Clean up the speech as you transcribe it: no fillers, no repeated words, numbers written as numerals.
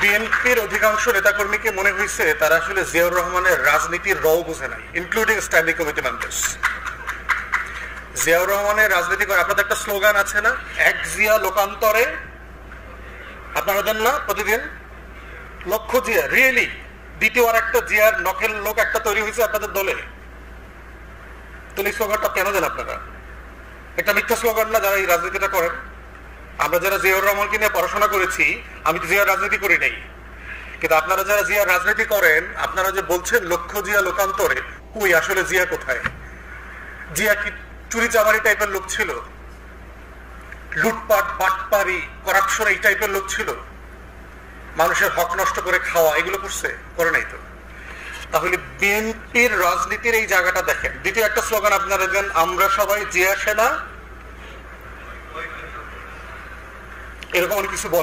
বিএনপির অধিকাংশ নেতাকর্মীকে মনে হয়েছে তারা আসলে জিয়াউর রহমানের রাজনীতির রও বুঝে নাই, including standing committee members. Ziaur রহমানের রাজনীতি করে আপনাদের একটা স্লোগান আছে না, এক জিয়া লোকান্তরে, আপনারা দেন না প্রতিদিন, লক্ষ জিয়া, রিয়েলি দ্বিতীয় আর একটা জিয়ার নখের লোক একটা তৈরি হয়েছে আপনাদের দলে। তো এই স্লোগানটা কেন দেন আপনারা? একটা মিথ্যা স্লোগান না যারা এই রাজনীতিটা করেন? আমরা যারা জিয়াউর রহমানকে নিয়ে পড়াশোনা করেছি, আমি তো জিয়ার রাজনীতি করি নাই, কিন্তু আপনারা যারা জিয়ার রাজনীতি করেন, আপনারা যে বলছেন লক্ষ জিয়া লোকান্তরে, কই আসলে জিয়া কোথায়? জিয়া কি চুরি চামারি টাইপের লোক ছিল? লুটপাট, বাটপারি, করাপশন এই টাইপের লোক ছিল? মানুষের হক নষ্ট করে খাওয়া এগুলো করছে? করে নাই তো। তাহলে বিএনপির রাজনীতির এই জায়গাটা দেখেন। দ্বিতীয় একটা স্লোগান আপনারা দেন, আমরা সবাই জিয়া সেনা, এরকম অনেক কিছু বলে।